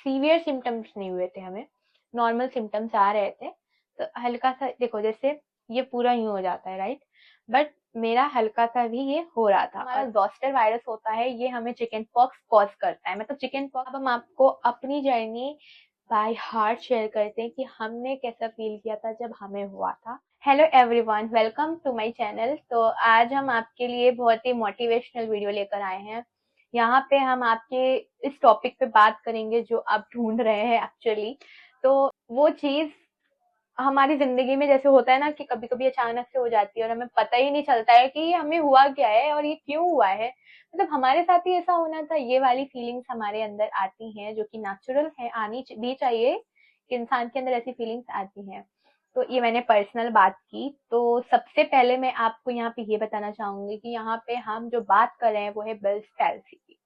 Severe symptoms नहीं हुए थे, हमें नॉर्मल सिम्टम्स आ रहे थे। तो हल्का सा देखो, जैसे ये पूरा यूं हो जाता है राइट, बट मेरा हल्का सा भी ये हो रहा था। हमारा ज़ोस्टर वायरस होता है, ये हमें चिकन पॉक्स कॉज करता है, मतलब चिकन पॉक्स। अब हम आपको अपनी जर्नी बाय हार्ट शेयर करते हैं कि हमने कैसा फील किया था जब हमें हुआ था। Hello everyone, welcome to my channel. तो आज हम आपके लिए बहुत ही मोटिवेशनल वीडियो लेकर आए हैं। यहाँ पे हम आपके इस टॉपिक पे बात करेंगे जो आप ढूंढ रहे हैं एक्चुअली। तो वो चीज हमारी जिंदगी में जैसे होता है ना कि कभी कभी अचानक से हो जाती है और हमें पता ही नहीं चलता है कि ये हमें हुआ क्या है और ये क्यों हुआ है। मतलब हमारे साथ ही ऐसा होना था, ये वाली फीलिंग्स हमारे अंदर आती हैं जो कि नेचुरल है, आनी भी चाहिए कि इंसान के अंदर ऐसी फीलिंग्स आती हैं। तो ये मैंने पर्सनल बात की। तो सबसे पहले मैं आपको यहाँ पे ये बताना चाहूंगी कि यहाँ पे हम जो बात कर रहे हैं वो है बेल्स पैल्सी की।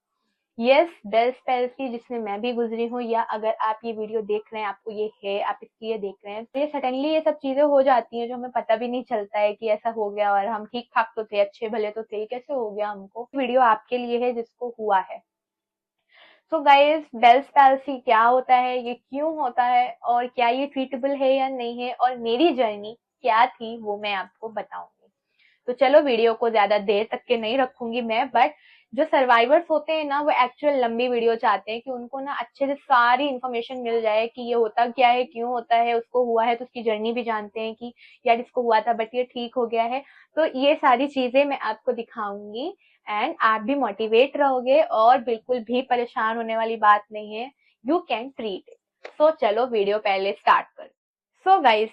यस, बेल्स पैल्सी जिसमें मैं भी गुजरी हूँ, या अगर आप ये वीडियो देख रहे हैं आपको ये है, आप इसलिए देख रहे हैं, तो ये सडनली ये सब चीजें हो जाती हैं जो हमें पता भी नहीं चलता है कि ऐसा हो गया, और हम ठीक ठाक तो थे, अच्छे भले तो थे, कैसे हो गया हमको। वीडियो आपके लिए है जिसको हुआ है। सो गाइस, बेल्स पैल्सी क्या होता है, ये क्यों होता है, और क्या ये ट्रीटेबल है या नहीं है, और मेरी जर्नी क्या थी वो मैं आपको बताऊंगी। तो चलो, वीडियो को ज्यादा देर तक के नहीं रखूंगी मैं, बट जो सर्वाइवर्स होते हैं ना, वो एक्चुअल लंबी वीडियो चाहते हैं कि उनको ना अच्छे से सारी इन्फॉर्मेशन मिल जाए कि ये होता क्या है, क्यों होता है, उसको हुआ है तो उसकी जर्नी भी जानते हैं कि यार इसको हुआ था बट ये ठीक हो गया है। तो ये सारी चीजें मैं आपको दिखाऊंगी एंड आप भी मोटिवेट रहोगे, और बिल्कुल भी परेशान होने वाली बात नहीं है। You can treat it. So चलो वीडियो पहले स्टार्ट कर। सो गाइस,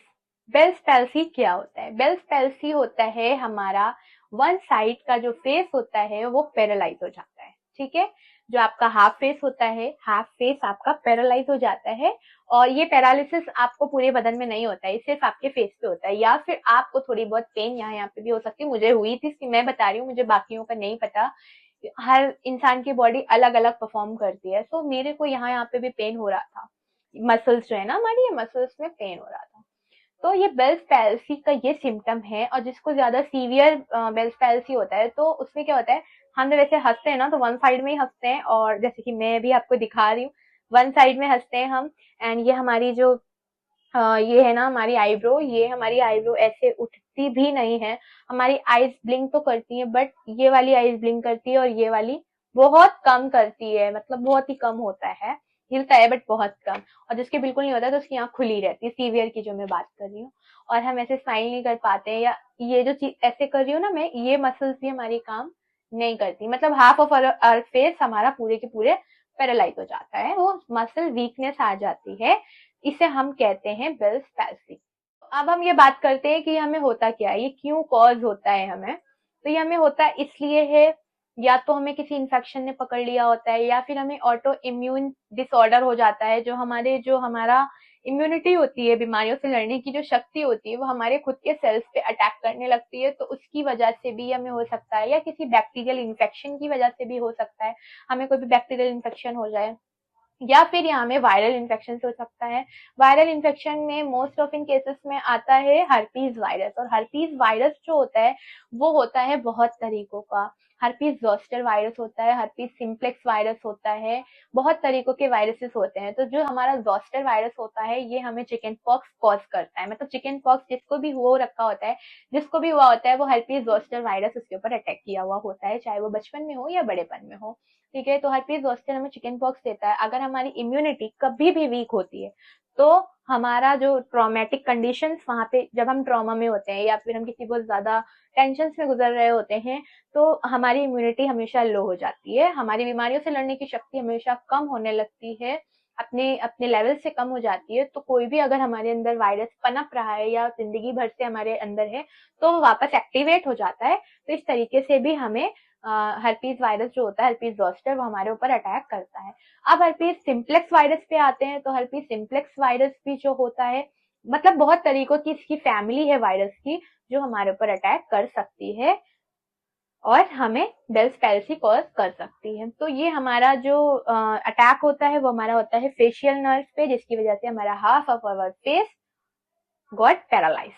बेल्स पैल्सी क्या होता है? बेल्स पैल्सी होता है हमारा वन साइड का जो फेस होता है वो पैरालाइज हो जाता है। ठीक है, जो आपका हाफ फेस होता है, हाफ फेस आपका पैरालाइज हो जाता है। और ये पैरालिसिस आपको पूरे बदन में नहीं होता है, सिर्फ आपके फेस पे होता है, या फिर आपको थोड़ी बहुत पेन यहाँ पे भी हो सकती है। मुझे हुई थी, इसकी मैं बता रही हूँ, मुझे बाकियों का नहीं पता। हर इंसान की बॉडी अलग अलग परफॉर्म करती है। सो मेरे को यहाँ पे भी पेन हो रहा था, मसल्स जो है ना हमारी, ये मसल्स में पेन हो रहा था। तो ये बेल्स पैल्सी का ये सिम्टम है। और जिसको ज्यादा सीवियर बेल्स पैल्सी होता है तो उसमें क्या होता है, हम जब वैसे हंसते हैं ना तो वन साइड में ही हंसते हैं, और जैसे कि मैं भी आपको दिखा रही हूँ, वन साइड में हंसते हैं हम। एंड ये हमारी जो ये है ना हमारी आईब्रो, ये हमारी आईब्रो ऐसे उठती भी नहीं है। हमारी आईज ब्लिंक तो करती है, बट ये वाली आईज ब्लिंक करती है और ये वाली बहुत कम करती है, मतलब बहुत ही कम होता है, हिलता है बट बहुत कम। और जिसके बिल्कुल नहीं होता तो उसकी आंख खुली रहती है, सीवियर की जो मैं बात कर रही हूँ। और हम ऐसे स्माइल नहीं कर पाते हैं, या ये जो चीज ऐसे कर रही हूँ ना मैं, ये मसल्स भी हमारी काम नहीं करती, मतलब हाफ ऑफ आवर फेस हमारा पूरे के पूरे पैरालाइज हो जाता है, वो मसल वीकनेस आ जाती है। इसे हम कहते हैं बेल्स पैल्सी। अब हम ये बात करते हैं कि हमें होता क्या है, ये क्यों कॉज होता है हमें। तो ये हमें होता इसलिए है, या तो हमें किसी इन्फेक्शन ने पकड़ लिया होता है, या फिर हमें ऑटो इम्यून डिसऑर्डर हो जाता है। जो हमारा इम्यूनिटी होती है, बीमारियों से लड़ने की जो शक्ति होती है, वो हमारे खुद के सेल्स पे अटैक करने लगती है, तो उसकी वजह से भी हमें हो सकता है, या किसी बैक्टीरियल इन्फेक्शन की वजह से भी हो सकता है, हमें कोई भी बैक्टीरियल इन्फेक्शन हो जाए, या फिर यहाँ में वायरल इन्फेक्शन हो सकता है। वायरल इन्फेक्शन में मोस्ट ऑफ इन केसेस में आता है हर्पीज वायरस, और हर्पीज वायरस जो होता है वो होता है बहुत तरीकों का। हर्पीज जोस्टर वायरस होता है, हर्पीज सिम्प्लेक्स वायरस होता है, बहुत तरीकों के वायरसेस होते हैं। तो जो हमारा जोस्टर वायरस होता है ये हमें चिकन पॉक्स कॉज करता है, मतलब चिकन पॉक्स जिसको भी हो रखा होता है, जिसको भी हुआ होता है, वो हर्पीज जोस्टर वायरस उसके ऊपर अटैक किया हुआ होता है, चाहे वो बचपन में हो या बड़ेपन में हो। ठीक है, तो हर्पीज जोस्टर हमें चिकन पॉक्स देता है। अगर हमारी इम्यूनिटी कभी भी वीक होती है तो हमारा जो ट्रॉमेटिक कंडीशंस, वहां पे जब हम ट्रॉमा में होते हैं या फिर हम किसी बहुत ज्यादा टेंशन में गुजर रहे होते हैं, तो हमारी इम्यूनिटी हमेशा लो हो जाती है, हमारी बीमारियों से लड़ने की शक्ति हमेशा कम होने लगती है, अपने अपने लेवल से कम हो जाती है। तो कोई भी अगर हमारे अंदर वायरस पनप रहा है या जिंदगी भर से हमारे अंदर है, तो वो वापस एक्टिवेट हो जाता है। तो इस तरीके से भी हमें हर्पीज वायरस जो होता है, हर्पीज जोस्टर, वो हमारे ऊपर अटैक करता है। अब हर्पीज सिम्प्लेक्स वायरस पे आते हैं। तो हर्पीज सिम्प्लेक्स वायरस भी जो होता है, मतलब बहुत तरीकों की इसकी फैमिली है वायरस की, जो हमारे ऊपर अटैक कर सकती है और हमें बेल्स पैल्सी कॉज कर सकती है। तो ये हमारा जो अटैक होता है वो हमारा होता है फेशियल नर्व पे, जिसकी वजह से हमारा half of our face got paralyse.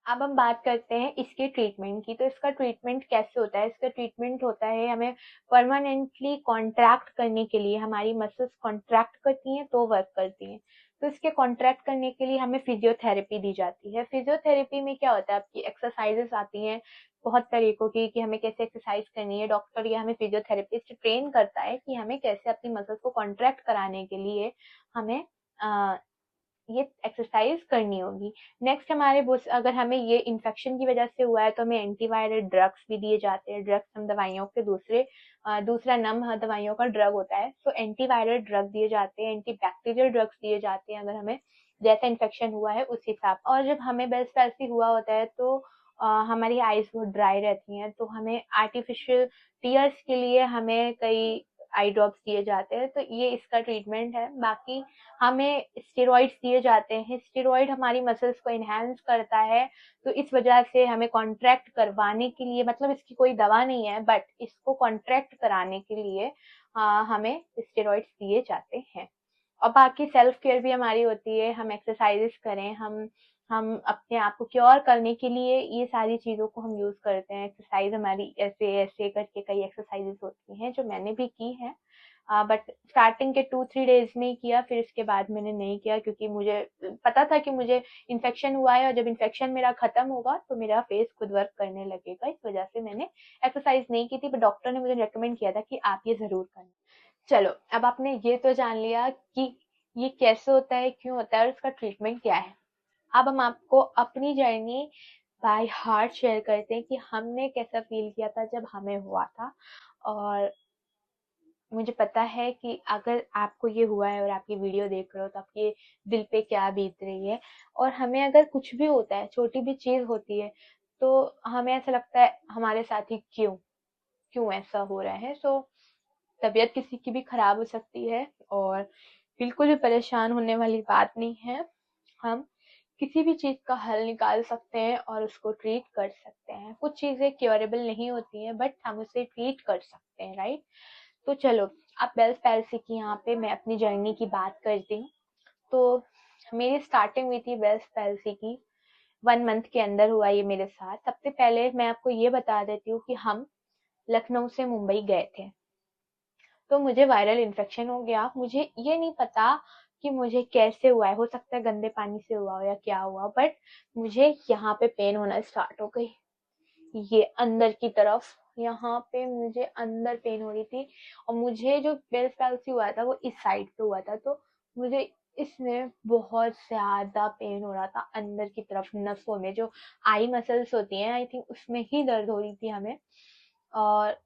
अब हम बात करते हैं इसके ट्रीटमेंट की। तो इसका ट्रीटमेंट कैसे होता है? इसका ट्रीटमेंट होता है, हमें परमानेंटली कॉन्ट्रैक्ट करने के लिए, हमारी मसल्स कॉन्ट्रैक्ट करती हैं तो वर्क करती हैं। तो इसके कॉन्ट्रैक्ट करने के लिए हमें फिजियोथेरेपी दी जाती है। फिजियोथेरेपी में क्या होता है, आपकी एक्सरसाइजेस आती हैं बहुत तरीकों की कि हमें कैसे एक्सरसाइज करनी है। डॉक्टर या हमें फिजियोथेरेपिस्ट ट्रेन करता है कि हमें कैसे अपनी मसल्स को कॉन्ट्रैक्ट कराने के लिए हमें ये एक्सरसाइज करनी होगी। नेक्स्ट हमारे अगर हमें ये इन्फेक्शन की वजह से हुआ है तो हमें एंटीवायरल ड्रग्स भी दिए जाते हैं। ड्रग्स हम दवाइयों के दूसरा नाम दवाइयों का ड्रग होता है। तो एंटीवायरल ड्रग दिए जाते हैं, एंटीबैक्टीरियल ड्रग्स दिए जाते हैं अगर हमें जैसा इन्फेक्शन हुआ है उस हिसाब। और जब हमें बेल्स पैल्सी हुआ होता है तो हमारी आईज बहुत ड्राई रहती हैं, तो हमें आर्टिफिशियल टीयर्स के लिए हमें कई आई ड्रॉप्स दिए जाते हैं। तो ये इसका ट्रीटमेंट है। बाकी हमें स्टेरॉइड्स दिए जाते हैं। स्टेरॉइड हमारी मसल्स को एनहांस करता है, तो इस वजह से हमें कॉन्ट्रैक्ट करवाने के लिए, मतलब इसकी कोई दवा नहीं है बट इसको कॉन्ट्रैक्ट कराने के लिए हमें स्टेरॉइड्स दिए जाते हैं। और बाकी सेल्फ केयर भी हमारी होती है, हम एक्सरसाइजेस करें, हम अपने आप को क्योर करने के लिए ये सारी चीज़ों को हम यूज़ करते हैं। एक्सरसाइज हमारी ऐसे ऐसे करके कई एक्सरसाइजेस होती हैं जो मैंने भी की हैं, बट स्टार्टिंग के 2-3 डेज में ही किया, फिर उसके बाद मैंने नहीं किया क्योंकि मुझे पता था कि मुझे इन्फेक्शन हुआ है और जब इन्फेक्शन मेरा खत्म होगा तो मेरा फेस खुद वर्क करने लगेगा। इस वजह से मैंने एक्सरसाइज नहीं की थी, बट डॉक्टर ने मुझे रेकमेंड किया था कि आप ये ज़रूर करना। चलो, अब आपने ये तो जान लिया कि ये कैसे होता है, क्यों होता है और इसका ट्रीटमेंट क्या है। अब हम आपको अपनी जर्नी बाय हार्ट शेयर करते हैं कि हमने कैसा फील किया था जब हमें हुआ था। और मुझे पता है कि अगर आपको ये हुआ है और आप ये वीडियो देख रहे हो तो आपके दिल पे क्या बीत रही है। और हमें अगर कुछ भी होता है, छोटी भी चीज होती है, तो हमें ऐसा लगता है हमारे साथ ही क्यों क्यों ऐसा हो रहा है। सो तबीयत किसी की भी खराब हो सकती है और बिल्कुल भी परेशान होने वाली बात नहीं है। हम किसी भी चीज का हल निकाल सकते हैं और उसको ट्रीट कर सकते हैं। कुछ चीजें क्योरेबल नहीं होती हैं बट हम उसे ट्रीट कर सकते हैं, राइट। तो चलो, अब बेल्स पैल्सी की यहाँ पे मैं अपनी जर्नी की बात करती हूँ। तो मेरी स्टार्टिंग हुई थी बेल्स पैल्सी की 1 मंथ के अंदर हुआ ये मेरे साथ। सबसे पहले मैं आपको ये बता देती हूँ कि हम लखनऊ से मुंबई गए थे, तो मुझे वायरल इन्फेक्शन हो गया। मुझे ये नहीं पता कि मुझे कैसे हुआ है, हो सकता है गंदे पानी से हुआ हो या क्या हुआ, बट मुझे यहाँ पे पेन होना स्टार्ट हो गई। ये अंदर की तरफ, यहाँ पे मुझे अंदर पेन हो रही थी। और मुझे जो बेल्स पैल्सी हुआ था वो इस साइड पे हुआ था, तो मुझे इसमें बहुत ज्यादा पेन हो रहा था अंदर की तरफ नसों में, जो आई मसल्स होती हैं आई थिंक उसमें ही दर्द हो रही थी हमें। और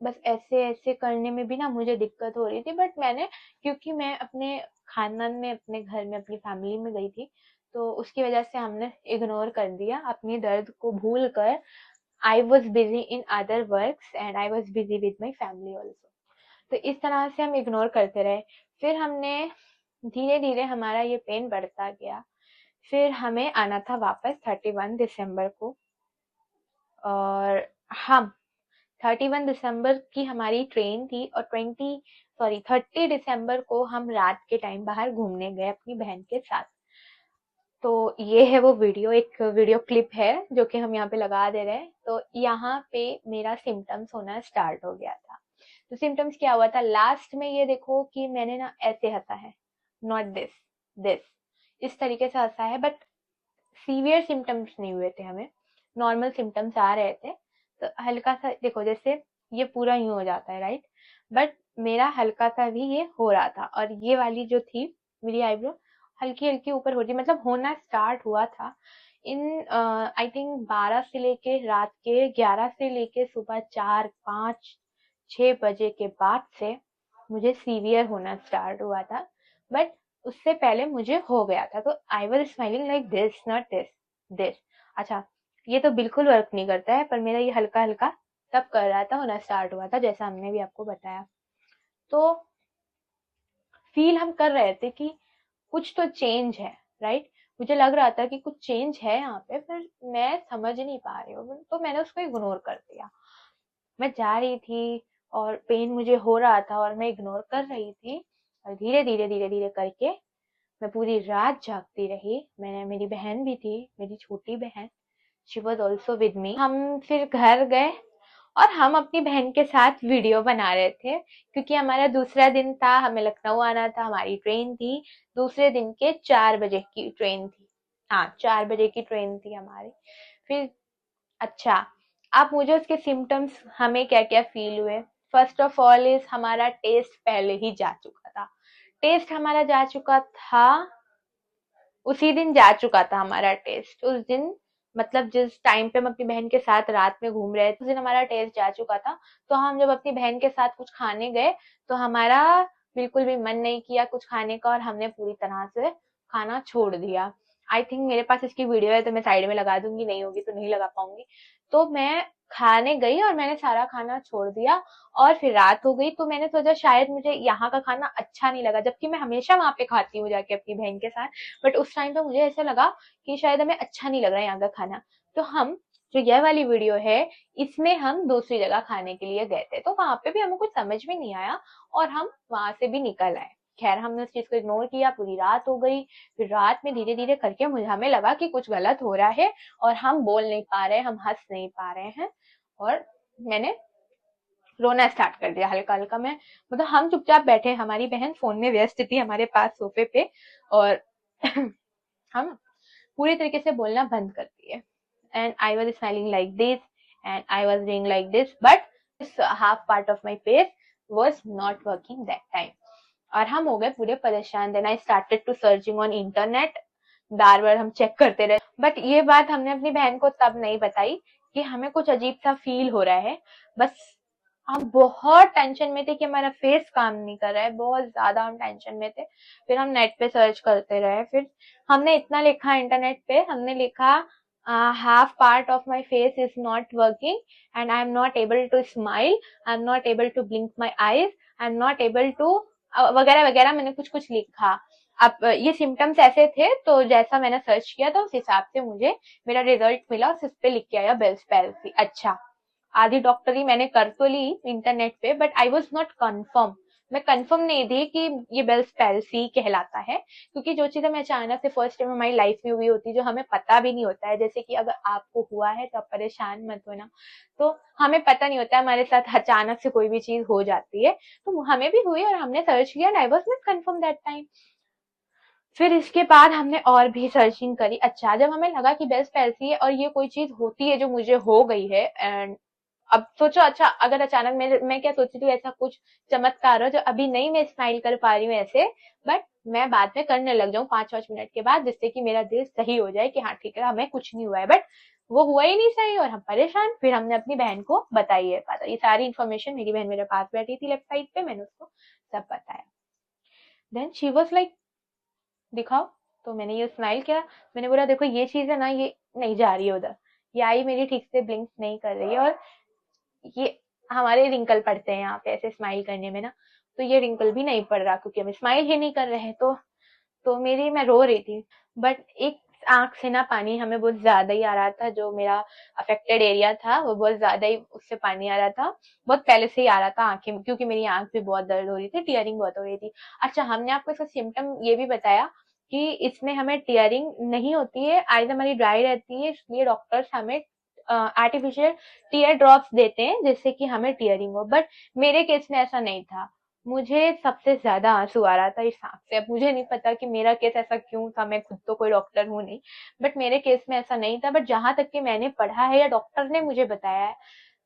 बस ऐसे ऐसे करने में भी ना मुझे दिक्कत हो रही थी, बट मैंने, क्योंकि मैं अपने खानदान में, अपने घर में, अपनी फैमिली में गई थी, तो उसकी वजह से हमने इग्नोर कर दिया अपनी दर्द को भूल कर। I was busy in other works and I was busy with my family also. तो इस तरह से हम इग्नोर करते रहे। फिर हमने धीरे धीरे, हमारा ये पेन बढ़ता गया। फिर हमें आना था वापस 31 दिसंबर को, और हम 31 दिसंबर की हमारी ट्रेन थी और 30 दिसंबर को हम रात के टाइम बाहर घूमने गए अपनी बहन के साथ। तो ये है वो वीडियो, एक वीडियो क्लिप है जो कि हम यहाँ पे लगा दे रहे हैं। तो यहाँ पे मेरा सिम्टम्स होना स्टार्ट हो गया था। तो सिम्टम्स क्या हुआ था, लास्ट में ये देखो कि मैंने ना ऐसे हंसा है, नॉट दिस, दिस, इस तरीके से हंसा है, बट सीवियर सिम्टम्स नहीं हुए थे हमें, नॉर्मल सिम्टम्स आ रहे थे। तो हल्का सा देखो, जैसे ये पूरा यूं हो जाता है, राइट, बट मेरा हल्का सा भी ये हो रहा था। और ये वाली जो थी मेरी आईब्रो हल्की हल्की ऊपर हो रही, मतलब होना स्टार्ट हुआ था इन आई थिंक 12 से लेके रात के 11 से लेके सुबह 4, 5, 6 बजे के बाद से मुझे सीवियर होना स्टार्ट हुआ था। बट उससे पहले मुझे हो गया था। तो आई was smiling like this, not this, this. अच्छा, ये तो बिल्कुल वर्क नहीं करता है, पर मेरा ये हल्का हल्का तब कर रहा था, होना स्टार्ट हुआ था, जैसा हमने भी आपको बताया। तो फील हम कर रहे थे कि कुछ तो चेंज है, राइट। मुझे लग रहा था कि कुछ चेंज है यहाँ पे, पर मैं समझ नहीं पा रही हूँ, तो मैंने उसको इग्नोर कर दिया। मैं जा रही थी और पेन मुझे हो रहा था और मैं इग्नोर कर रही थी। और धीरे धीरे धीरे धीरे करके मैं पूरी रात जागती रही। मैंने, मेरी बहन भी थी, मेरी छोटी बहन, she was also with me. हम फिर घर गए और हम अपनी बहन के साथ वीडियो बना रहे थे, क्योंकि हमारा दूसरा दिन था, हमें लखनऊ आना था, हमारी ट्रेन थी दूसरे दिन के 4 बजे की ट्रेन थी। हाँ, 4 बजे की ट्रेन थी हमारी। फिर अच्छा, आप मुझे उसके सिम्टम्स हमें क्या क्या फील हुए। फर्स्ट ऑफ ऑल इज हमारा टेस्ट पहले ही जा चुका था। टेस्ट हमारा जा चुका था, उसी दिन जा चुका था हमारा टेस्ट। उस दिन मतलब जिस टाइम पे हम अपनी बहन के साथ रात में घूम रहे थे, उस दिन हमारा टेस्ट जा चुका था। तो हम जब अपनी बहन के साथ कुछ खाने गए तो हमारा बिल्कुल भी मन नहीं किया कुछ खाने का और हमने पूरी तरह से खाना छोड़ दिया। आई थिंक मेरे पास इसकी वीडियो है तो मैं साइड में लगा दूंगी, नहीं होगी तो नहीं लगा पाऊंगी। तो मैं खाने गई और मैंने सारा खाना छोड़ दिया और फिर रात हो गई तो मैंने सोचा शायद मुझे यहाँ का खाना अच्छा नहीं लगा, जबकि मैं हमेशा वहां पे खाती हूँ जाके अपनी बहन के साथ। बट उस टाइम पे मुझे ऐसा लगा कि शायद हमें अच्छा नहीं लग रहा है यहाँ का खाना। तो हम जो यह वाली वीडियो है इसमें हम दूसरी जगह खाने के लिए गए थे, तो वहां पे भी हमें कुछ समझ में नहीं आया और हम वहां से भी निकल आए। खैर हमने उस चीज को इग्नोर किया, पूरी रात हो गई। फिर रात में धीरे धीरे करके मुझे हमें लगा कि कुछ गलत हो रहा है और हम बोल नहीं पा रहे, हम हंस नहीं पा रहे हैं और मैंने रोना स्टार्ट कर दिया हल्का हल्का। मैं मतलब हम चुपचाप बैठे, हमारी बहन फोन में व्यस्त थी हमारे पास सोफे पे और हम पूरी तरीके से बोलना बंद कर दिए। And I was smiling like this and I was doing like this, but half part of my face was not working that time. और हम हो गए पूरे परेशान। Then I started to searching on internet, बार बार हम चेक करते रहे। बट ये बात हमने अपनी बहन को तब नहीं बताई कि हमें कुछ अजीब सा फील हो रहा है। बस हम बहुत टेंशन में थे कि हमारा फेस काम नहीं कर रहा है, बहुत ज्यादा हम टेंशन में थे। फिर हम नेट पे सर्च करते रहे। फिर हमने इतना लिखा इंटरनेट पे, हमने लिखा half part of my face is not working and I am not able to smile, I am not able to blink my eyes, I am not able to वगैरह वगैरह। मैंने कुछ कुछ लिखा। अब ये सिम्टम्स ऐसे थे तो जैसा मैंने सर्च किया तो उस हिसाब से मुझे मेरा रिजल्ट मिला और उस पे लिख के आया बेल्स पैल्सी। अच्छा, आधी डॉक्टरी मैंने कर तो ली इंटरनेट पे, but I was not confirm. मैं कंफर्म नहीं थी कि ये बेल्स पैल्सी कहलाता है, क्योंकि जो चीज हमें अचानक से फर्स्ट टाइम हमारी लाइफ में हुई होती है, जो हमें पता भी नहीं होता है, जैसे कि अगर आपको हुआ है तो आप परेशान मत होना। तो हमें पता नहीं होता है, हमारे साथ अचानक से कोई भी चीज हो जाती है। तो हमें भी हुई और हमने सर्च किया and I was not confirm that time. फिर इसके बाद हमने और भी सर्चिंग करी। अच्छा, जब हमें लगा कि बेल्स पैल्सी है और ये कोई चीज होती है जो मुझे हो गई है, एंड अब सोचो, अच्छा अगर अचानक मैं क्या सोचती थी ऐसा कुछ चमत्कार हो जो अभी नहीं मैं स्माइल कर पा रही हूँ ऐसे, बट मैं बाद में करने लग जाऊं 5-5 मिनट के बाद, जिससे कि मेरा दिल सही हो जाए कि हाँ ठीक है हमें कुछ नहीं हुआ है। बट वो हुआ ही नहीं सही और हम परेशान। फिर हमने अपनी बहन को बताई है बात, ये सारी इन्फॉर्मेशन, मेरी बहन मेरे पास बैठी थी लेफ्ट साइड पे, मैंने उसको सब बताया। देन शी वॉज लाइक दिखाओ। तो मैंने ये स्माइल किया, मैंने बोला देखो ये चीज है ना, ये नहीं जा रही है उधर, ये आई मेरी ठीक से ब्लिंक नहीं कर रही है और ये हमारे रिंकल पड़ते हैं यहाँ पे ऐसे स्माइल करने में ना, तो ये रिंकल भी नहीं पड़ रहा क्योंकि हम स्माइल ही नहीं कर रहे हैं। तो मेरी मैं रो रही थी, बट एक आंख से ना पानी हमें बहुत ज्यादा ही आ रहा था। जो मेरा अफेक्टेड एरिया था वो बहुत ज्यादा ही उससे पानी आ रहा था, बहुत पहले से ही आ रहा था आंखें में, क्योंकि मेरी आंख भी बहुत दर्द हो रही थी, टीयरिंग बहुत हो रही थी। अच्छा, हमने आपको इसका सिम्टम ये भी बताया कि इसमें हमें टीयरिंग नहीं होती है, आईज हमारी ड्राई रहती है, इसलिए डॉक्टर्स हमें आर्टिफिशियल टीयर ड्रॉप्स देते हैं जिससे कि हमें टीयरिंग हो। बट मेरे केस में ऐसा नहीं था, मुझे सबसे ज्यादा आंसू आ रहा था इस आंख से। अब मुझे नहीं पता कि मेरा केस ऐसा क्यों था, मैं खुद तो कोई डॉक्टर हूँ नहीं, बट मेरे केस में ऐसा नहीं था। बट जहां तक कि मैंने पढ़ा है या डॉक्टर ने मुझे बताया है,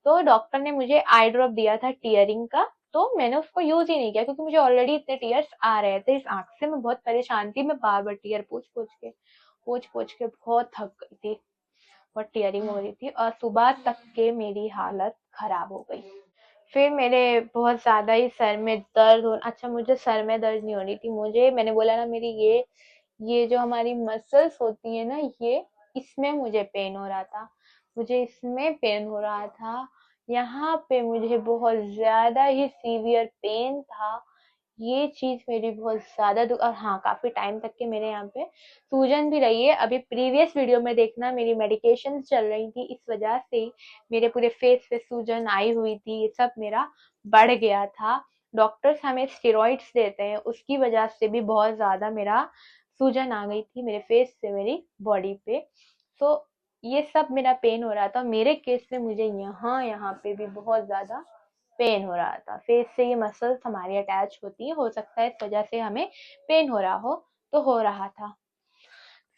तो डॉक्टर ने मुझे आई ड्रॉप दिया था टीयरिंग का, तो मैंने उसको यूज ही नहीं किया क्योंकि मुझे ऑलरेडी इतने टीयर्स आ रहे थे इस आंख से। मैं बहुत परेशान थी, मैं बार बार टीयर पोछ पोछ के बहुत थक गई थी, बहुत टीयरिंग हो रही थी और सुबह तक के मेरी हालत खराब हो गई। फिर मेरे बहुत ज्यादा ही सर में दर्द हो, अच्छा मुझे सर में दर्द नहीं हो रही थी, मुझे मैंने बोला ना मेरी ये जो हमारी मसल्स होती है ना, ये इसमें मुझे पेन हो रहा था, मुझे इसमें पेन हो रहा था, यहाँ पे मुझे बहुत ज्यादा ही सीवियर पेन था। ये चीज मेरी बहुत ज्यादा और हाँ काफी टाइम तक के मेरे यहाँ पे सूजन भी रही है। अभी प्रीवियस वीडियो में देखना मेरी मेडिकेशन चल रही थी, इस वजह से मेरे पूरे फेस पे सूजन आई हुई थी, ये सब मेरा बढ़ गया था। डॉक्टर्स हमें स्टेरॉइड्स देते हैं, उसकी वजह से भी बहुत ज्यादा मेरा सूजन आ गई थी मेरे फेस से मेरी बॉडी पे। सो ये सब मेरा पेन हो रहा था। मेरे केस में मुझे यहाँ पे भी बहुत ज्यादा पेन हो रहा था। फेस से ये मसल्स हमारी अटैच होती है, हो सकता है इस वजह से हमें पेन हो रहा हो, तो हो रहा था।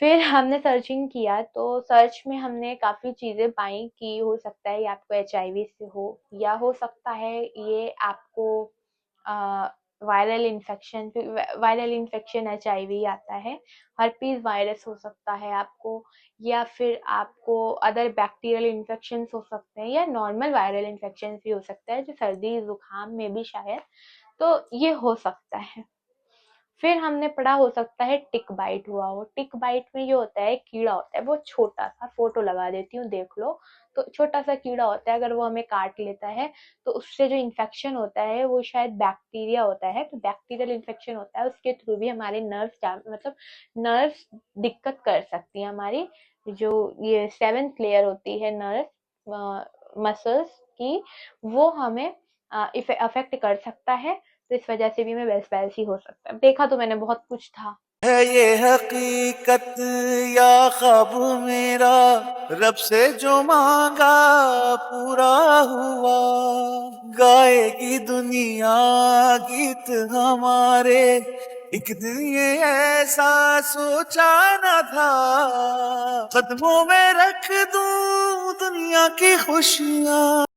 फिर हमने सर्चिंग किया, तो सर्च में हमने काफ़ी चीज़ें पाई कि हो सकता है ये आपको एचआईवी से हो, या हो सकता है ये आपको वायरल इन्फेक्शन एचआईवी आता है, हर्पीज वायरस हो सकता है आपको, या फिर आपको अदर बैक्टीरियल इन्फेक्शन हो सकते हैं, या नॉर्मल वायरल इन्फेक्शन भी हो सकता है, जो सर्दी जुकाम में भी शायद, तो ये हो सकता है। फिर हमने पढ़ा हो सकता है टिक बाइट हुआ हो। टिक बाइट में ये होता है, कीड़ा होता है बहुत छोटा सा, फोटो लगा देती हूँ देख लो। तो छोटा सा कीड़ा होता है, अगर वो हमें काट लेता है तो उससे जो इन्फेक्शन होता है वो शायद बैक्टीरिया होता है, तो बैक्टीरियल इन्फेक्शन होता है, उसके थ्रू भी हमारे मतलब नर्व्स दिक्कत कर सकती है। हमारी जो ये 7th लेयर होती है नर्व मसल्स की, वो हमें अफेक्ट कर सकता है। तो इस वजह से भी मैं वैसी हो सकता है। देखा तो मैंने बहुत कुछ था। है ये हकीकत या ख्वाब मेरा, रब से जो मांगा पूरा हुआ। गाएगी दुनिया गीत हमारे, एक दिन ये ऐसा सोचा न था। कदमों में रख दूं दुनिया की खुशियाँ।